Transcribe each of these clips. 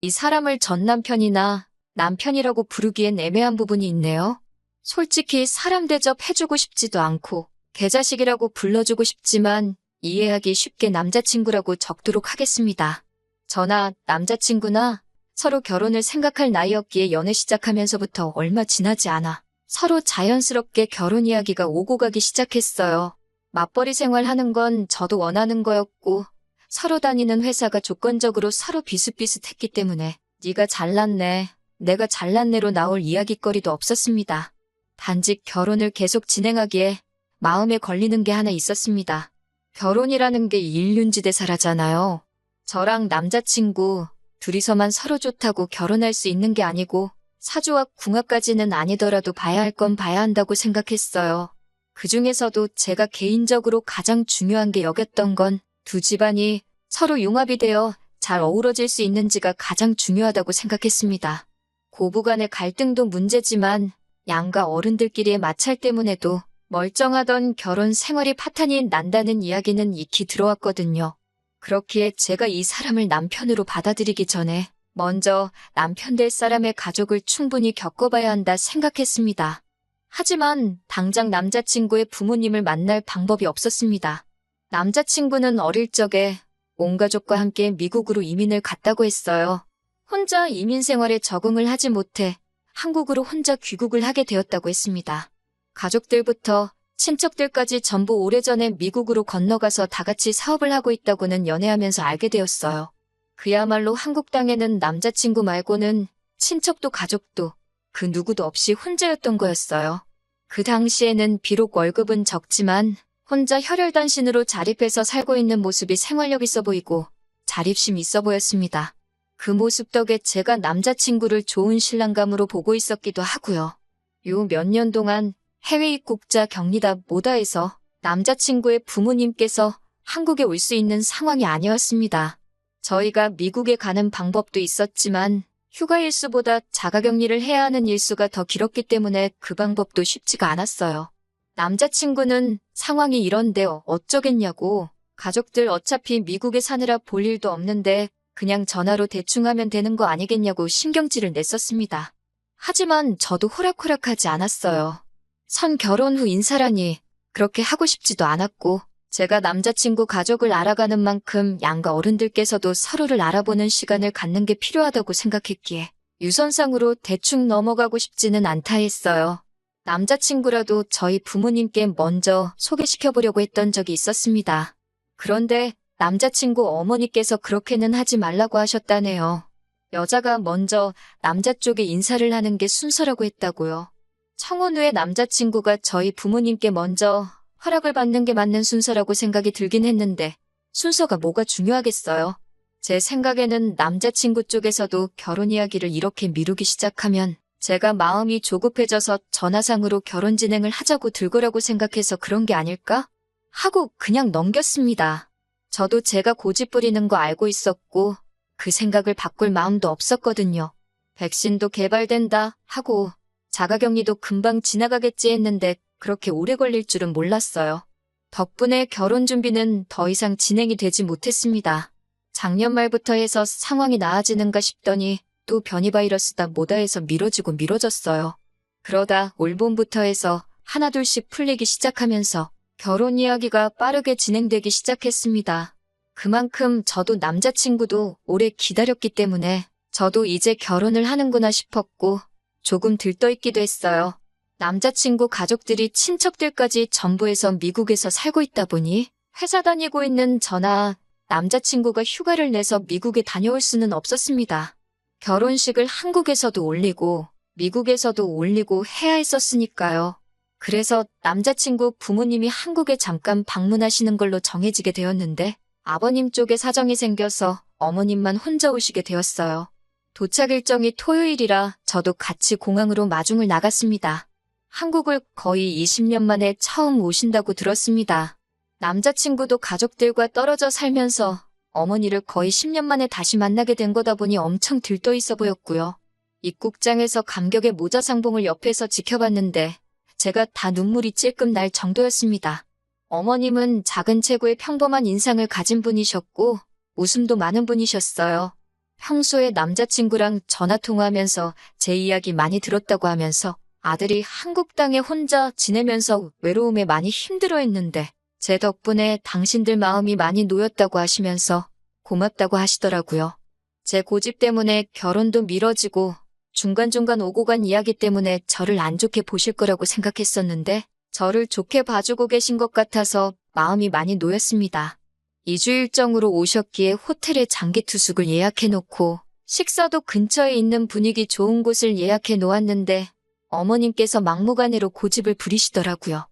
이 사람을 전 남편이나 남편이라고 부르기엔 애매한 부분이 있네요. 솔직히 사람 대접해주고 싶지도 않고 개자식이라고 불러주고 싶지만 이해하기 쉽게 남자친구라고 적도록 하겠습니다. 저나 남자친구나 서로 결혼을 생각할 나이였기에 연애 시작하면서부터 얼마 지나지 않아 서로 자연스럽게 결혼 이야기가 오고 가기 시작했어요. 맞벌이 생활하는 건 저도 원하는 거였고 서로 다니는 회사가 조건적으로 서로 비슷비슷했기 때문에 네가 잘났네, 내가 잘났네로 나올 이야깃거리도 없었습니다. 단지 결혼을 계속 진행하기에 마음에 걸리는 게 하나 있었습니다. 결혼이라는 게 일륜지대사라잖아요. 저랑 남자친구 둘이서만 서로 좋다고 결혼할 수 있는 게 아니고 사주와 궁합까지는 아니더라도 봐야 할 건 봐야 한다고 생각했어요. 그 중에서도 제가 개인적으로 가장 중요한 게 여겼던 건 두 집안이 서로 융합이 되어 잘 어우러질 수 있는지가 가장 중요하다고 생각했습니다. 고부간의 갈등도 문제지만 양가 어른들끼리의 마찰 때문에도 멀쩡하던 결혼 생활이 파탄이 난다는 이야기는 익히 들어왔거든요. 그렇기에 제가 이 사람을 남편으로 받아들이기 전에 먼저 남편 될 사람의 가족을 충분히 겪어봐야 한다 생각했습니다. 하지만 당장 남자친구의 부모님을 만날 방법이 없었습니다. 남자친구는 어릴 적에 온 가족과 함께 미국으로 이민을 갔다고 했어요. 혼자 이민 생활에 적응을 하지 못해 한국으로 혼자 귀국을 하게 되었다고 했습니다. 가족들부터 친척들까지 전부 오래전에 미국으로 건너가서 다 같이 사업을 하고 있다고는 연애하면서 알게 되었어요. 그야말로 한국 땅에는 남자친구 말고는 친척도 가족도 그 누구도 없이 혼자였던 거였어요. 그 당시에는 비록 월급은 적지만 혼자 혈혈단신으로 자립해서 살고 있는 모습이 생활력 있어 보이고 자립심 있어 보였습니다. 그 모습 덕에 제가 남자친구를 좋은 신랑감으로 보고 있었기도 하고요. 요 몇 년 동안 해외 입국자 격리다 뭐다 해서 남자친구의 부모님께서 한국에 올 수 있는 상황이 아니었습니다. 저희가 미국에 가는 방법도 있었지만 휴가 일수보다 자가격리를 해야 하는 일수가 더 길었기 때문에 그 방법도 쉽지가 않았어요. 남자친구는 상황이 이런데 어쩌겠냐고, 가족들 어차피 미국에 사느라 볼 일도 없는데 그냥 전화로 대충 하면 되는 거 아니겠냐고 신경질을 냈었습니다. 하지만 저도 호락호락하지 않았어요. 선 결혼 후 인사라니 그렇게 하고 싶지도 않았고 제가 남자친구 가족을 알아가는 만큼 양가 어른들께서도 서로를 알아보는 시간을 갖는 게 필요하다고 생각했기에 유선상으로 대충 넘어가고 싶지는 않다 했어요. 남자친구라도 저희 부모님께 먼저 소개시켜보려고 했던 적이 있었습니다. 그런데 남자친구 어머니께서 그렇게는 하지 말라고 하셨다네요. 여자가 먼저 남자 쪽에 인사를 하는 게 순서라고 했다고요. 청혼 후에 남자친구가 저희 부모님께 먼저 허락을 받는 게 맞는 순서라고 생각이 들긴 했는데 순서가 뭐가 중요하겠어요. 제 생각에는 남자친구 쪽에서도 결혼 이야기를 이렇게 미루기 시작하면 제가 마음이 조급해져서 전화상으로 결혼 진행을 하자고 들 거라고 생각해서 그런 게 아닐까? 하고 그냥 넘겼습니다. 저도 제가 고집 부리는 거 알고 있었고 그 생각을 바꿀 마음도 없었거든요. 백신도 개발된다 하고 자가격리도 금방 지나가겠지 했는데 그렇게 오래 걸릴 줄은 몰랐어요. 덕분에 결혼 준비는 더 이상 진행이 되지 못했습니다. 작년 말부터 해서 상황이 나아지는가 싶더니 또 변이 바이러스다 뭐다 해서 미뤄지고 미뤄졌어요. 그러다 올 봄부터 해서 하나둘씩 풀리기 시작하면서 결혼 이야기가 빠르게 진행되기 시작했습니다. 그만큼 저도 남자친구도 오래 기다렸기 때문에 저도 이제 결혼을 하는구나 싶었고 조금 들떠있기도 했어요. 남자친구 가족들이 친척들까지 전부에서 미국에서 살고 있다 보니 회사 다니고 있는 저나 남자친구가 휴가를 내서 미국에 다녀올 수는 없었습니다. 결혼식을 한국에서도 올리고 미국에서도 올리고 해야 했었으니까요. 그래서 남자친구 부모님이 한국에 잠깐 방문하시는 걸로 정해지게 되었는데 아버님 쪽에 사정이 생겨서 어머님만 혼자 오시게 되었어요. 도착 일정이 토요일이라 저도 같이 공항으로 마중을 나갔습니다. 한국을 거의 20년 만에 처음 오신다고 들었습니다. 남자친구도 가족들과 떨어져 살면서 어머니를 거의 10년 만에 다시 만나게 된 거다 보니 엄청 들떠 있어 보였고요. 입국장에서 감격의 모자 상봉을 옆에서 지켜봤는데 제가 다 눈물이 찔끔 날 정도였습니다. 어머님은 작은 체구의 평범한 인상을 가진 분이셨고 웃음도 많은 분이셨어요. 평소에 남자친구랑 전화통화하면서 제 이야기 많이 들었다고 하면서 아들이 한국 땅에 혼자 지내면서 외로움에 많이 힘들어했는데 제 덕분에 당신들 마음이 많이 놓였다고 하시면서 고맙다고 하시더라고요. 제 고집 때문에 결혼도 미뤄지고 중간중간 오고 간 이야기 때문에 저를 안 좋게 보실 거라고 생각했었는데 저를 좋게 봐주고 계신 것 같아서 마음이 많이 놓였습니다. 2주 일정으로 오셨기에 호텔에 장기투숙을 예약해놓고 식사도 근처에 있는 분위기 좋은 곳을 예약해 놓았는데 어머님께서 막무가내로 고집을 부리시더라고요.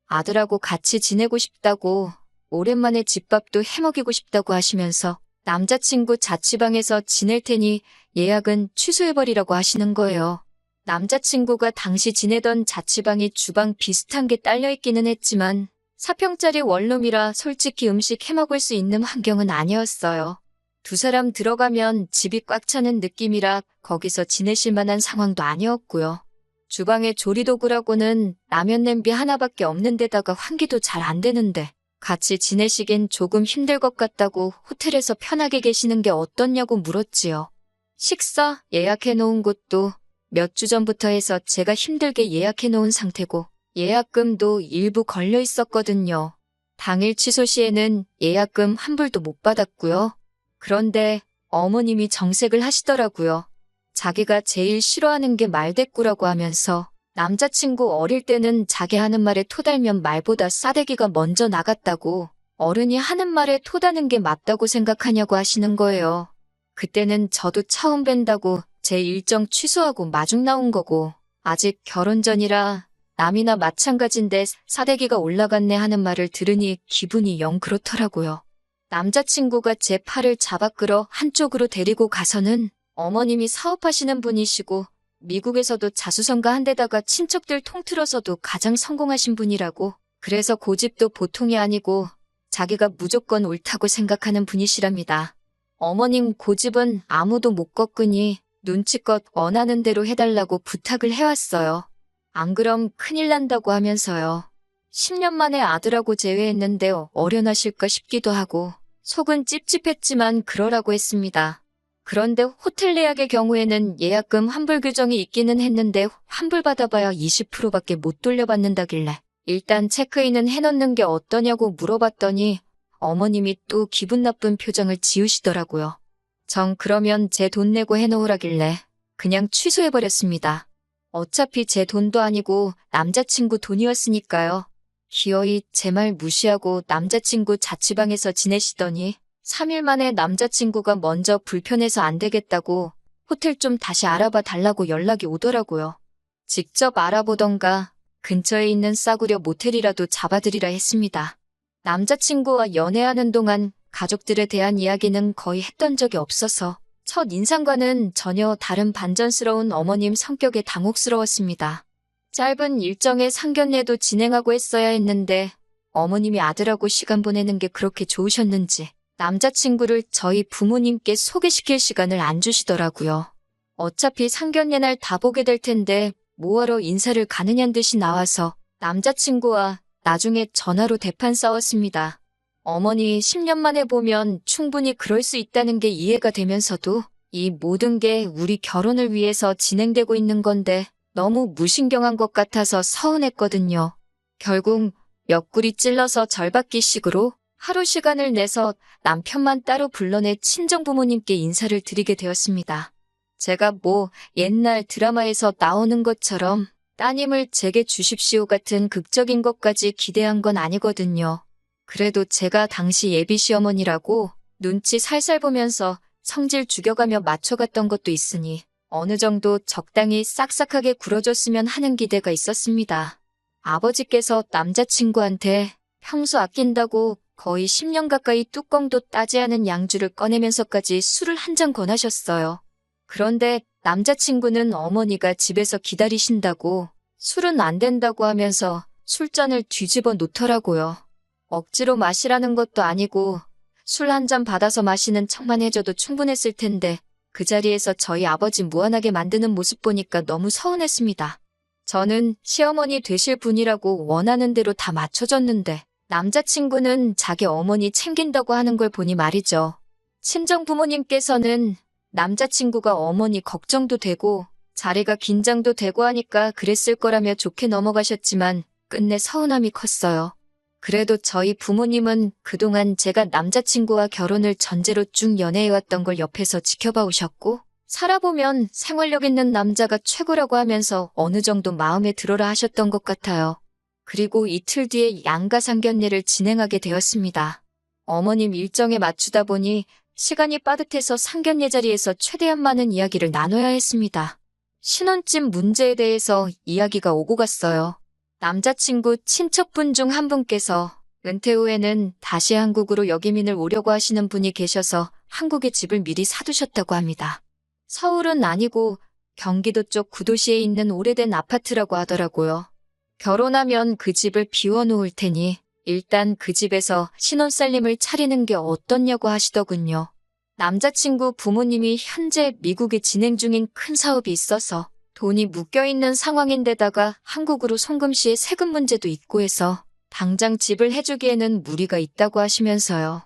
아들하고 같이 지내고 싶다고 오랜만에 집밥도 해먹이고 싶다고 하시면서 남자친구 자취방에서 지낼 테니 예약은 취소해버리라고 하시는 거예요. 남자친구가 당시 지내던 자취방이 주방 비슷한 게 딸려있기는 했지만 4평짜리 원룸이라 솔직히 음식 해먹을 수 있는 환경은 아니었어요. 두 사람 들어가면 집이 꽉 차는 느낌이라 거기서 지내실 만한 상황도 아니었고요. 주방에 조리도구라고는 라면 냄비 하나밖에 없는 데다가 환기도 잘 안 되는데 같이 지내시긴 조금 힘들 것 같다고 호텔에서 편하게 계시는 게 어떻냐고 물었지요. 식사 예약해 놓은 곳도 몇 주 전부터 해서 제가 힘들게 예약해 놓은 상태고 예약금도 일부 걸려 있었거든요. 당일 취소 시에는 예약금 한 불도 못 받았고요. 그런데 어머님이 정색을 하시더라고요. 자기가 제일 싫어하는 게 말대꾸라고 하면서 남자친구 어릴 때는 자기 하는 말에 토달면 말보다 싸대기가 먼저 나갔다고 어른이 하는 말에 토다는 게 맞다고 생각하냐고 하시는 거예요. 그때는 저도 처음 뵌다고 제 일정 취소하고 마중 나온 거고 아직 결혼 전이라 남이나 마찬가지인데 사대기가 올라갔네 하는 말을 들으니 기분이 영 그렇더라고요. 남자친구가 제 팔을 잡아 끌어 한쪽으로 데리고 가서는 어머님이 사업하시는 분이시고 미국에서도 자수성가 한 데다가 친척들 통틀어서도 가장 성공하신 분이라고 그래서 고집도 보통이 아니고 자기가 무조건 옳다고 생각하는 분이시랍니다. 어머님 고집은 아무도 못 꺾으니 눈치껏 원하는 대로 해달라고 부탁을 해왔어요. 안 그럼 큰일 난다고 하면서요. 10년 만에 아들하고 재회했는데 어련하실까 싶기도 하고 속은 찝찝했지만 그러라고 했습니다. 그런데 호텔 예약의 경우에는 예약금 환불 규정이 있기는 했는데 환불 받아봐야 20%밖에 못 돌려받는다길래 일단 체크인은 해놓는 게 어떠냐고 물어봤더니 어머님이 또 기분 나쁜 표정을 지으시더라고요. 정 그러면 제 돈 내고 해놓으라길래 그냥 취소해버렸습니다. 어차피 제 돈도 아니고 남자친구 돈이었으니까요. 기어이 제 말 무시하고 남자친구 자취방에서 지내시더니 3일 만에 남자친구가 먼저 불편해서 안 되겠다고 호텔 좀 다시 알아봐 달라고 연락이 오더라고요. 직접 알아보던가 근처에 있는 싸구려 모텔이라도 잡아드리라 했습니다. 남자친구와 연애하는 동안 가족들에 대한 이야기는 거의 했던 적이 없어서 첫 인상과는 전혀 다른 반전스러운 어머님 성격에 당혹스러웠습니다. 짧은 일정의 상견례도 진행하고 했어야 했는데 어머님이 아들하고 시간 보내는 게 그렇게 좋으셨는지 남자친구를 저희 부모님께 소개시킬 시간을 안 주시더라고요. 어차피 상견례 날 다 보게 될 텐데 뭐하러 인사를 가느냐는 듯이 나와서 남자친구와 나중에 전화로 대판 싸웠습니다. 어머니 10년 만에 보면 충분히 그럴 수 있다는 게 이해가 되면서도 이 모든 게 우리 결혼을 위해서 진행되고 있는 건데 너무 무신경한 것 같아서 서운했거든요. 결국 옆구리 찔러서 절받기식으로 하루 시간을 내서 남편만 따로 불러내 친정부모님께 인사를 드리게 되었습니다. 제가 뭐 옛날 드라마에서 나오는 것처럼 따님을 제게 주십시오 같은 극적인 것까지 기대한 건 아니거든요. 그래도 제가 당시 예비 시어머니라고 눈치 살살 보면서 성질 죽여가며 맞춰갔던 것도 있으니 어느 정도 적당히 싹싹하게 굴어줬으면 하는 기대가 있었습니다. 아버지께서 남자친구한테 평소 아낀다고 거의 10년 가까이 뚜껑도 따지 않은 양주를 꺼내면서까지 술을 한 잔 권하셨어요. 그런데 남자친구는 어머니가 집에서 기다리신다고 술은 안 된다고 하면서 술잔을 뒤집어 놓더라고요. 억지로 마시라는 것도 아니고 술 한 잔 받아서 마시는 척만 해줘도 충분했을 텐데 그 자리에서 저희 아버지 무안하게 만드는 모습 보니까 너무 서운했습니다. 저는 시어머니 되실 분이라고 원하는 대로 다 맞춰줬는데 남자친구는 자기 어머니 챙긴다고 하는 걸 보니 말이죠. 친정 부모님께서는 남자친구가 어머니 걱정도 되고 자리가 긴장도 되고 하니까 그랬을 거라며 좋게 넘어가셨지만 끝내 서운함이 컸어요. 그래도 저희 부모님은 그동안 제가 남자친구와 결혼을 전제로 쭉 연애해왔던 걸 옆에서 지켜봐 오셨고, 살아보면 생활력 있는 남자가 최고라고 하면서 어느 정도 마음에 들어라 하셨던 것 같아요. 그리고 이틀 뒤에 양가 상견례를 진행하게 되었습니다. 어머님 일정에 맞추다 보니 시간이 빠듯해서 상견례 자리에서 최대한 많은 이야기를 나눠야 했습니다. 신혼집 문제에 대해서 이야기가 오고 갔어요. 남자친구 친척분 중 한 분께서 은퇴 후에는 다시 한국으로 역이민을 오려고 하시는 분이 계셔서 한국에 집을 미리 사두셨다고 합니다. 서울은 아니고 경기도 쪽 구도시에 있는 오래된 아파트라고 하더라고요. 결혼하면 그 집을 비워놓을 테니 일단 그 집에서 신혼살림을 차리는 게 어떻냐고 하시더군요. 남자친구 부모님이 현재 미국에 진행 중인 큰 사업이 있어서 돈이 묶여있는 상황인데다가 한국으로 송금 시에 세금 문제도 있고 해서 당장 집을 해주기에는 무리가 있다고 하시면서요.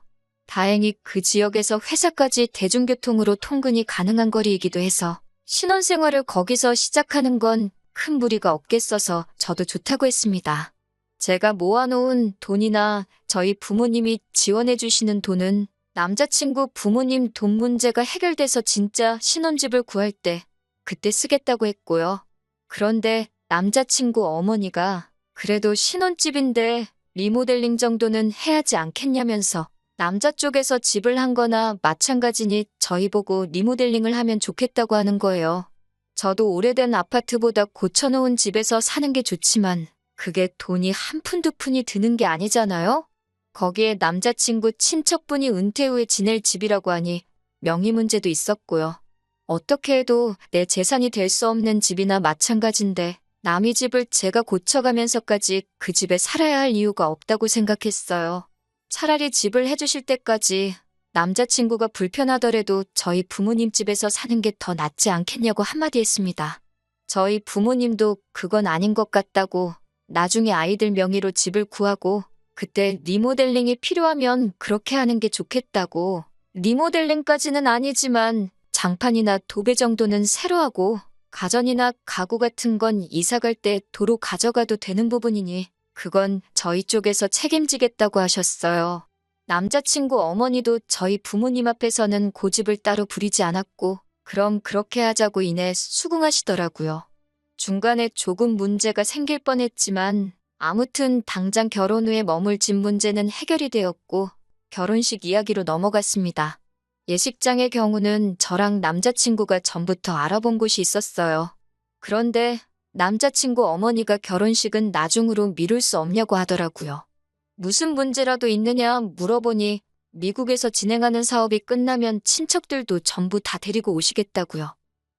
다행히 그 지역에서 회사까지 대중교통으로 통근이 가능한 거리이기도 해서 신혼생활을 거기서 시작하는 건 큰 무리가 없겠어서 저도 좋다고 했습니다. 제가 모아놓은 돈이나 저희 부모님이 지원해주시는 돈은 남자친구 부모님 돈 문제가 해결돼서 진짜 신혼집을 구할 때 그때 쓰겠다고 했고요. 그런데 남자친구 어머니가 그래도 신혼집인데 리모델링 정도는 해야지 않겠냐면서 남자 쪽에서 집을 한 거나 마찬가지니 저희 보고 리모델링을 하면 좋겠다고 하는 거예요. 저도 오래된 아파트보다 고쳐놓은 집에서 사는 게 좋지만 그게 돈이 한 푼 두 푼이 드는 게 아니잖아요? 거기에 남자친구 친척분이 은퇴 후에 지낼 집이라고 하니 명의 문제도 있었고요. 어떻게 해도 내 재산이 될 수 없는 집이나 마찬가지인데 남의 집을 제가 고쳐가면서까지 그 집에 살아야 할 이유가 없다고 생각했어요. 차라리 집을 해주실 때까지 남자친구가 불편하더라도 저희 부모님 집에서 사는 게 더 낫지 않겠냐고 한마디 했습니다. 저희 부모님도 그건 아닌 것 같다고 나중에 아이들 명의로 집을 구하고 그때 리모델링이 필요하면 그렇게 하는 게 좋겠다고. 리모델링까지는 아니지만 장판이나 도배 정도는 새로 하고 가전이나 가구 같은 건 이사 갈 때 도로 가져가도 되는 부분이니 그건 저희 쪽에서 책임지겠다고 하셨어요. 남자친구 어머니도 저희 부모님 앞에서는 고집을 따로 부리지 않았고 그럼 그렇게 하자고 이내 수긍하시더라고요. 중간에 조금 문제가 생길 뻔했지만 아무튼 당장 결혼 후에 머물 집 문제는 해결이 되었고 결혼식 이야기로 넘어갔습니다. 예식장의 경우는 저랑 남자친구가 전부터 알아본 곳이 있었어요. 그런데 남자친구 어머니가 결혼식은 나중으로 미룰 수 없냐고 하더라고요. 무슨 문제라도 있느냐 물어보니 미국에서 진행하는 사업이 끝나면 친척들도 전부 다 데리고 오시겠다고요.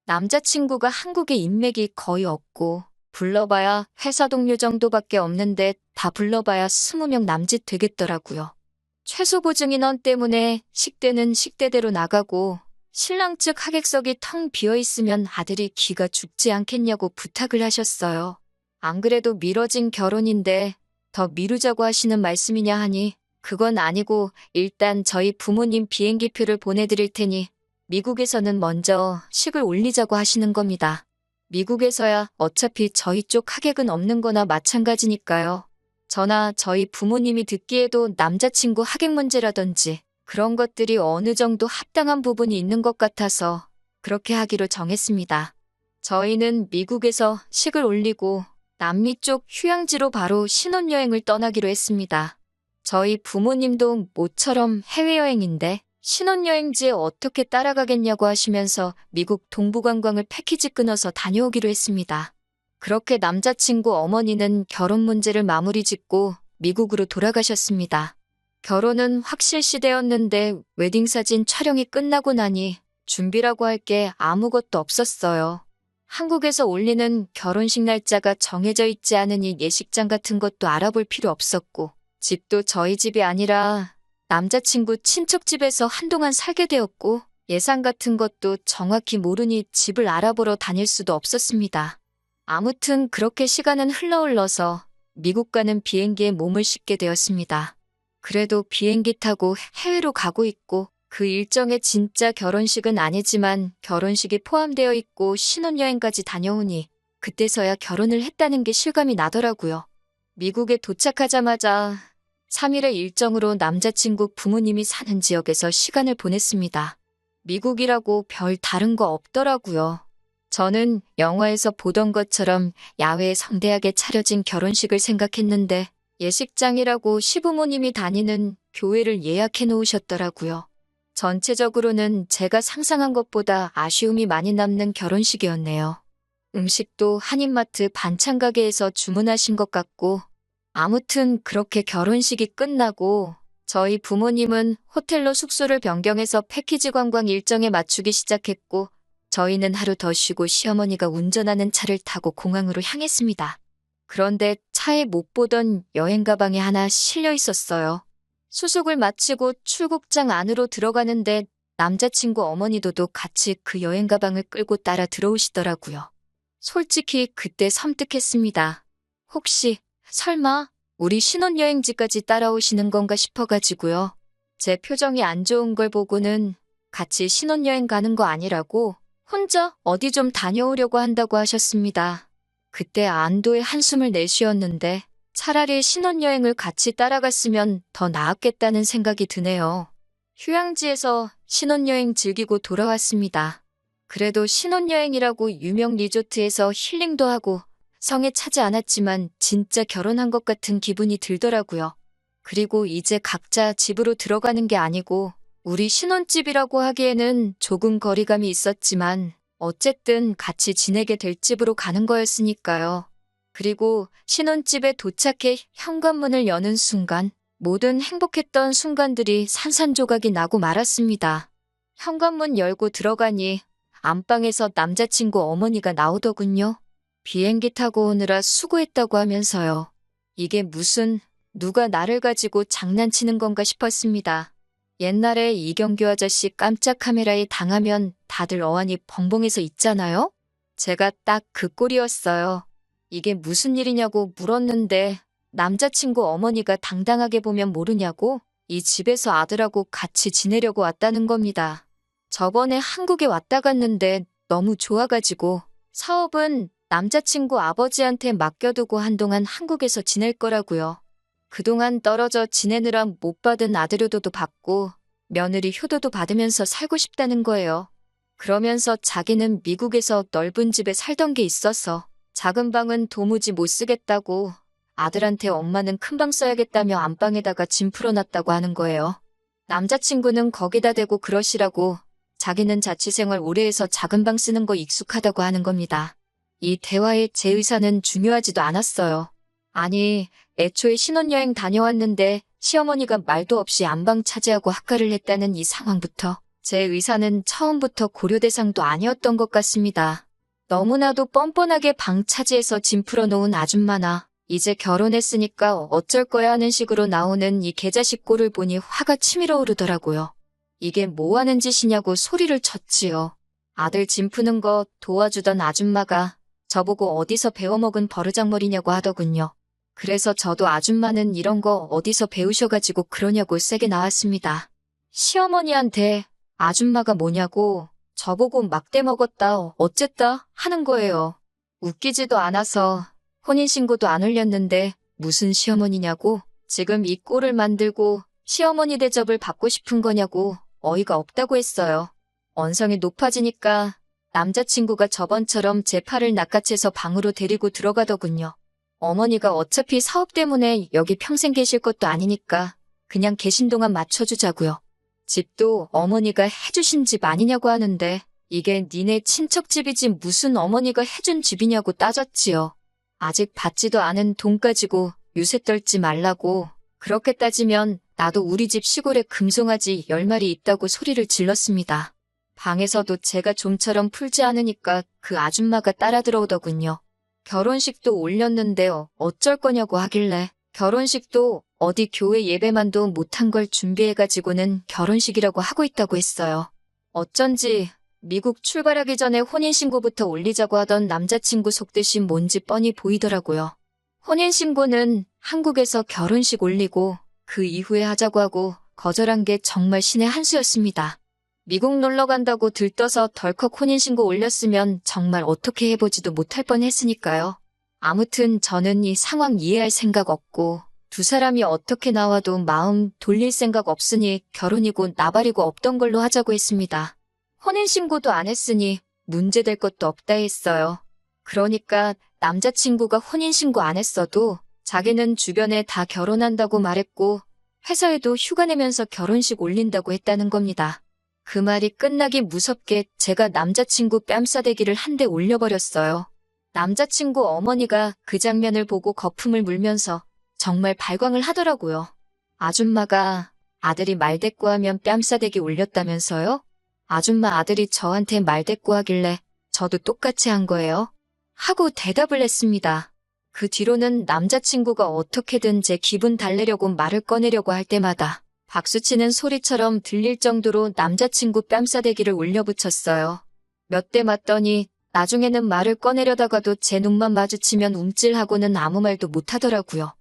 남자친구가 한국에 인맥이 거의 없고 불러봐야 회사 동료 정도밖에 없는데 다 불러봐야 20명 남짓 되겠더라고요. 최소 보증 인원 때문에 식대는 식대대로 나가고 신랑 측 하객석이 텅 비어있으면 아들이 기가 죽지 않겠냐고 부탁을 하셨어요. 안 그래도 미뤄진 결혼인데 더 미루자고 하시는 말씀이냐 하니 그건 아니고 일단 저희 부모님 비행기표를 보내드릴 테니 미국에서는 먼저 식을 올리자고 하시는 겁니다. 미국에서야 어차피 저희 쪽 하객은 없는 거나 마찬가지니까요. 저나 저희 부모님이 듣기에도 남자친구 하객 문제라든지 그런 것들이 어느 정도 합당한 부분이 있는 것 같아서 그렇게 하기로 정했습니다. 저희는 미국에서 식을 올리고 남미 쪽 휴양지로 바로 신혼여행을 떠나기로 했습니다. 저희 부모님도 모처럼 해외여행인데 신혼여행지에 어떻게 따라가겠냐고 하시면서 미국 동부관광을 패키지 끊어서 다녀오기로 했습니다. 그렇게 남자친구 어머니는 결혼 문제를 마무리 짓고 미국으로 돌아가셨습니다. 결혼은 확실시되었는데 웨딩사진 촬영이 끝나고 나니 준비라고 할 게 아무것도 없었어요. 한국에서 올리는 결혼식 날짜가 정해져 있지 않으니 예식장 같은 것도 알아볼 필요 없었고 집도 저희 집이 아니라 남자친구 친척 집에서 한동안 살게 되었고 예산 같은 것도 정확히 모르니 집을 알아보러 다닐 수도 없었습니다. 아무튼 그렇게 시간은 흘러서 미국 가는 비행기에 몸을 싣게 되었습니다. 그래도 비행기 타고 해외로 가고 있고 그 일정에 진짜 결혼식은 아니지만 결혼식이 포함되어 있고 신혼여행까지 다녀오니 그때서야 결혼을 했다는 게 실감이 나더라고요. 미국에 도착하자마자 3일의 일정으로 남자친구 부모님이 사는 지역에서 시간을 보냈습니다. 미국이라고 별 다른 거 없더라고요. 저는 영화에서 보던 것처럼 야외에 성대하게 차려진 결혼식을 생각했는데 예식장이라고 시부모님이 다니는 교회를 예약해 놓으셨더라고요. 전체적으로는 제가 상상한 것보다 아쉬움이 많이 남는 결혼식이었네요. 음식도 한인마트 반찬 가게에서 주문하신 것 같고, 아무튼 그렇게 결혼식이 끝나고 저희 부모님은 호텔로 숙소를 변경해서 패키지 관광 일정에 맞추기 시작했고, 저희는 하루 더 쉬고 시어머니가 운전하는 차를 타고 공항으로 향했습니다. 그런데 차에 못 보던 여행 가방이 하나 실려 있었어요. 수속을 마치고 출국장 안으로 들어가는데 남자친구 어머니도 같이 그 여행 가방을 끌고 따라 들어오시더라고요. 솔직히 그때 섬뜩했습니다. 혹시 설마 우리 신혼여행지까지 따라오시는 건가 싶어가지고요. 제 표정이 안 좋은 걸 보고는 같이 신혼여행 가는 거 아니라고 혼자 어디 좀 다녀오려고 한다고 하셨습니다. 그때 안도의 한숨을 내쉬었는데 차라리 신혼여행을 같이 따라갔으면 더 나았겠다는 생각이 드네요. 휴양지에서 신혼여행 즐기고 돌아왔습니다. 그래도 신혼여행이라고 유명 리조트에서 힐링도 하고 성에 차지 않았지만 진짜 결혼한 것 같은 기분이 들더라고요. 그리고 이제 각자 집으로 들어가는 게 아니고 우리 신혼집이라고 하기에는 조금 거리감이 있었지만 어쨌든 같이 지내게 될 집으로 가는 거였으니까요. 그리고 신혼집에 도착해 현관문을 여는 순간 모든 행복했던 순간들이 산산조각이 나고 말았습니다. 현관문 열고 들어가니 안방에서 남자친구 어머니가 나오더군요. 비행기 타고 오느라 수고했다고 하면서요. 이게 무슨 누가 나를 가지고 장난치는 건가 싶었습니다. 옛날에 이경규 아저씨 깜짝 카메라에 당하면 다들 어안이 벙벙해서 있잖아요? 제가 딱 그 꼴이었어요. 이게 무슨 일이냐고 물었는데 남자친구 어머니가 당당하게 보면 모르냐고 이 집에서 아들하고 같이 지내려고 왔다는 겁니다. 저번에 한국에 왔다 갔는데 너무 좋아가지고 사업은 남자친구 아버지한테 맡겨두고 한동안 한국에서 지낼 거라고요. 그동안 떨어져 지내느라 못 받은 아들 효도도 받고 며느리 효도도 받으면서 살고 싶다는 거예요. 그러면서 자기는 미국에서 넓은 집에 살던 게 있어서 작은 방은 도무지 못 쓰겠다고 아들한테 엄마는 큰 방 써야겠다며 안방에다가 짐 풀어놨다고 하는 거예요. 남자친구는 거기다 대고 그러시라고 자기는 자취생활 오래 해서 작은 방 쓰는 거 익숙하다고 하는 겁니다. 이 대화에 제 의사는 중요하지도 않았어요. 아니, 애초에 신혼여행 다녀왔는데 시어머니가 말도 없이 안방 차지하고 학가를 했다는 이 상황부터 제 의사는 처음부터 고려 대상도 아니었던 것 같습니다. 너무나도 뻔뻔하게 방 차지해서 짐 풀어놓은 아줌마나 이제 결혼했으니까 어쩔 거야 하는 식으로 나오는 이 개자식 꼴을 보니 화가 치밀어 오르더라고요. 이게 뭐 하는 짓이냐고 소리를 쳤지요. 아들 짐 푸는 거 도와주던 아줌마가 저보고 어디서 배워먹은 버르장머리냐고 하더군요. 그래서 저도 아줌마는 이런 거 어디서 배우셔가지고 그러냐고 세게 나왔습니다. 시어머니한테 아줌마가 뭐냐고 저보고 막대 먹었다 어쨌다 하는 거예요. 웃기지도 않아서 혼인신고도 안 올렸는데 무슨 시어머니냐고 지금 이 꼴을 만들고 시어머니 대접을 받고 싶은 거냐고 어이가 없다고 했어요. 언성이 높아지니까 남자친구가 저번처럼 제 팔을 낚아채서 방으로 데리고 들어가더군요. 어머니가 어차피 사업 때문에 여기 평생 계실 것도 아니니까 그냥 계신 동안 맞춰주자고요. 집도 어머니가 해주신 집 아니냐고 하는데 이게 니네 친척 집이지 무슨 어머니가 해준 집이냐고 따졌지요. 아직 받지도 않은 돈 가지고 유세 떨지 말라고. 그렇게 따지면 나도 우리 집 시골에 금송아지 10마리 있다고 소리를 질렀습니다. 방에서도 제가 좀처럼 풀지 않으니까 그 아줌마가 따라 들어오더군요. 결혼식도 올렸는데 어쩔 거냐고 하길래 결혼식도 어디 교회 예배만도 못한 걸 준비해가지고는 결혼식이라고 하고 있다고 했어요. 어쩐지 미국 출발하기 전에 혼인신고부터 올리자고 하던 남자친구 속뜻이 뭔지 뻔히 보이더라고요. 혼인신고는 한국에서 결혼식 올리고 그 이후에 하자고 하고 거절한 게 정말 신의 한 수였습니다. 미국 놀러 간다고 들떠서 덜컥 혼인신고 올렸으면 정말 어떻게 해보지도 못할 뻔했으니까요. 아무튼 저는 이 상황 이해할 생각 없고 두 사람이 어떻게 나와도 마음 돌릴 생각 없으니 결혼이고 나발이고 없던 걸로 하자고 했습니다. 혼인신고도 안 했으니 문제될 것도 없다 했어요. 그러니까 남자친구가 혼인신고 안 했어도 자기는 주변에 다 결혼한다고 말했고 회사에도 휴가 내면서 결혼식 올린다고 했다는 겁니다. 그 말이 끝나기 무섭게 제가 남자친구 뺨싸대기를 한 대 올려버렸어요. 남자친구 어머니가 그 장면을 보고 거품을 물면서 정말 발광을 하더라고요. 아줌마가 아들이 말대꾸하면 뺨싸대기 올렸다면서요? 아줌마 아들이 저한테 말대꾸하길래 저도 똑같이 한 거예요. 하고 대답을 했습니다. 그 뒤로는 남자친구가 어떻게든 제 기분 달래려고 말을 꺼내려고 할 때마다 박수치는 소리처럼 들릴 정도로 남자친구 뺨싸대기를 올려붙였어요. 몇 대 맞더니 나중에는 말을 꺼내려다가도 제 눈만 마주치면 움찔하고는 아무 말도 못하더라고요.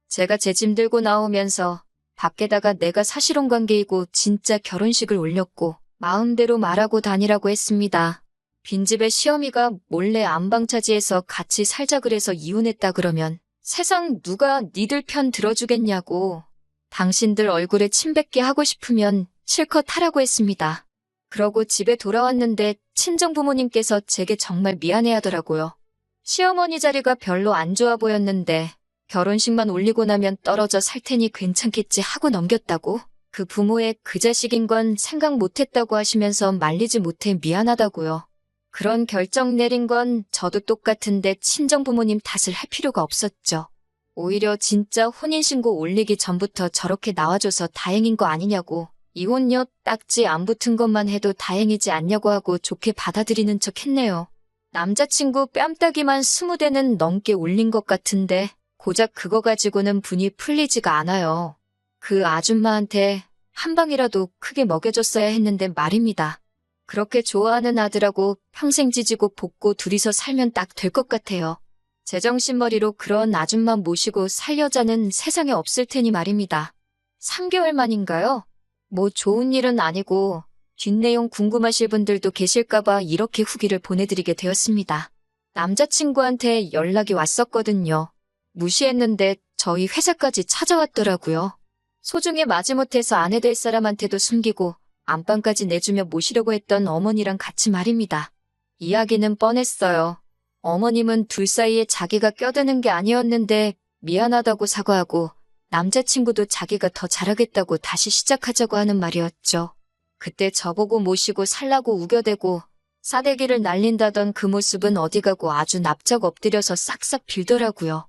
제가 제 짐 들고 나오면서 밖에다가 내가 사실혼 관계이고 진짜 결혼식을 올렸고 마음대로 말하고 다니라고 했습니다. 빈집에 시어미가 몰래 안방차지해서 같이 살자 그래서 이혼했다 그러면 세상 누가 니들 편 들어주겠냐고. 당신들 얼굴에 침 뱉게 하고 싶으면 실컷 하라고 했습니다. 그러고 집에 돌아왔는데 친정부모님께서 제게 정말 미안해하더라고요. 시어머니 자리가 별로 안 좋아 보였는데 결혼식만 올리고 나면 떨어져 살 테니 괜찮겠지 하고 넘겼다고? 그 부모의 그 자식인 건 생각 못했다고 하시면서 말리지 못해 미안하다고요. 그런 결정 내린 건 저도 똑같은데 친정부모님 탓을 할 필요가 없었죠. 오히려 진짜 혼인신고 올리기 전부터 저렇게 나와줘서 다행인 거 아니냐고. 이혼녀 딱지 안 붙은 것만 해도 다행이지 않냐고 하고 좋게 받아들이는 척 했네요. 남자친구 뺨따기만 20대는 넘게 올린 것 같은데 고작 그거 가지고는 분이 풀리지가 않아요. 그 아줌마한테 한 방이라도 크게 먹여줬어야 했는데 말입니다. 그렇게 좋아하는 아들하고 평생 지지고 볶고 둘이서 살면 딱 될 것 같아요. 제정신머리로 그런 아줌마 모시고 살 여자는 세상에 없을 테니 말입니다. 3개월 만인가요? 뭐 좋은 일은 아니고 뒷내용 궁금하실 분들도 계실까봐 이렇게 후기를 보내드리게 되었습니다. 남자친구한테 연락이 왔었거든요. 무시했는데 저희 회사까지 찾아왔더라고요. 소중히 마지못해서 아내 될 사람한테도 숨기고 안방까지 내주며 모시려고 했던 어머니랑 같이 말입니다. 이야기는 뻔했어요. 어머님은 둘 사이에 자기가 껴드는 게 아니었는데 미안하다고 사과하고 남자친구도 자기가 더 잘하겠다고 다시 시작하자고 하는 말이었죠. 그때 저보고 모시고 살라고 우겨대고 싸대기를 날린다던 그 모습은 어디 가고 아주 납작 엎드려서 싹싹 빌더라고요.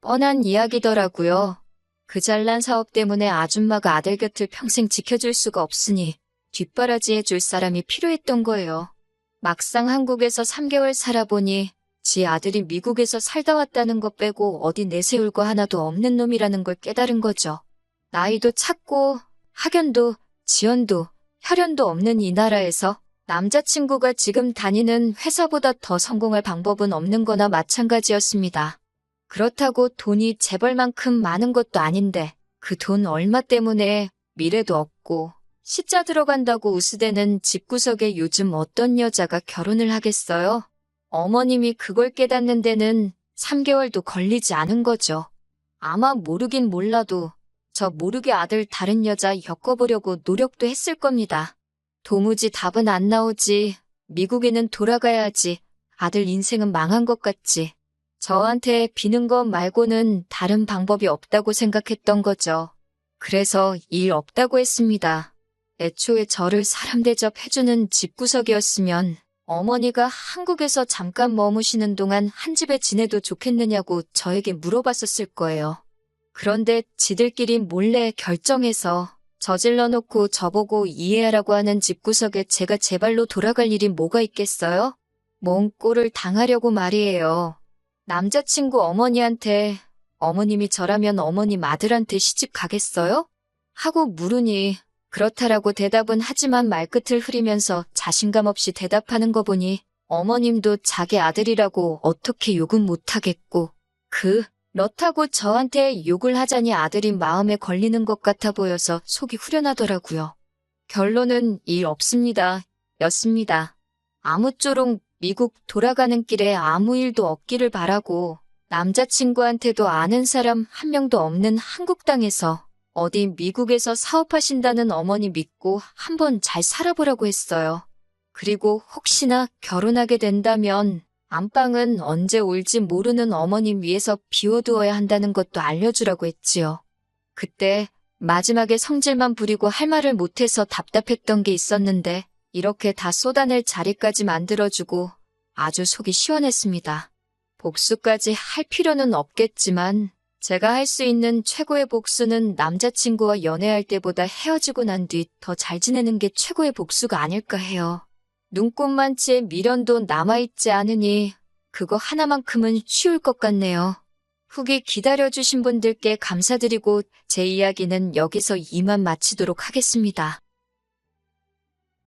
뻔한 이야기더라고요. 그 잘난 사업 때문에 아줌마가 아들 곁을 평생 지켜줄 수가 없으니 뒷바라지 해줄 사람이 필요했던 거예요. 막상 한국에서 3개월 살아보니 지 아들이 미국에서 살다 왔다는 것 빼고 어디 내세울 거 하나도 없는 놈이라는 걸 깨달은 거죠. 나이도 찼고 학연도 지연도 혈연도 없는 이 나라에서 남자친구가 지금 다니는 회사보다 더 성공할 방법은 없는 거나 마찬가지였습니다. 그렇다고 돈이 재벌만큼 많은 것도 아닌데 그 돈 얼마 때문에 미래도 없고 시자 들어간다고 우스대는 집구석에 요즘 어떤 여자가 결혼을 하겠어요? 어머님이 그걸 깨닫는 데는 3개월도 걸리지 않은 거죠. 아마 모르긴 몰라도 저 모르게 아들 다른 여자 엮어보려고 노력도 했을 겁니다. 도무지 답은 안 나오지. 미국에는 돌아가야지. 아들 인생은 망한 것 같지. 저한테 비는 것 말고는 다른 방법이 없다고 생각했던 거죠. 그래서 일 없다고 했습니다. 애초에 저를 사람 대접해주는 집구석이었으면 어머니가 한국에서 잠깐 머무시는 동안 한 집에 지내도 좋겠느냐고 저에게 물어봤었을 거예요. 그런데 지들끼리 몰래 결정해서 저질러 놓고 저보고 이해하라고 하는 집구석에 제가 제 발로 돌아갈 일이 뭐가 있겠어요? 뭔 꼴을 당하려고 말이에요. 남자친구 어머니한테 어머님이 저라면 어머님 아들한테 시집 가겠어요? 하고 물으니 그렇다라고 대답은 하지만 말끝을 흐리면서 자신감 없이 대답하는 거 보니 어머님도 자기 아들이라고 어떻게 욕은 못하겠고 그렇다고 저한테 욕을 하자니 아들이 마음에 걸리는 것 같아 보여서 속이 후련하더라고요. 결론은 일 없습니다. 였습니다. 아무쪼록 미국 돌아가는 길에 아무 일도 없기를 바라고 남자친구한테도 아는 사람 한 명도 없는 한국 땅에서 어디 미국에서 사업하신다는 어머니 믿고 한번 잘 살아보라고 했어요. 그리고 혹시나 결혼하게 된다면 안방은 언제 올지 모르는 어머님 위해서 비워두어야 한다는 것도 알려주라고 했지요. 그때 마지막에 성질만 부리고 할 말을 못해서 답답했던 게 있었는데 이렇게 다 쏟아낼 자리까지 만들어주고 아주 속이 시원했습니다. 복수까지 할 필요는 없겠지만 제가 할 수 있는 최고의 복수는 남자친구와 연애할 때보다 헤어지고 난 뒤 더 잘 지내는 게 최고의 복수가 아닐까 해요. 눈꽃만치의 미련도 남아있지 않으니 그거 하나만큼은 쉬울 것 같네요. 후기 기다려주신 분들께 감사드리고 제 이야기는 여기서 이만 마치도록 하겠습니다.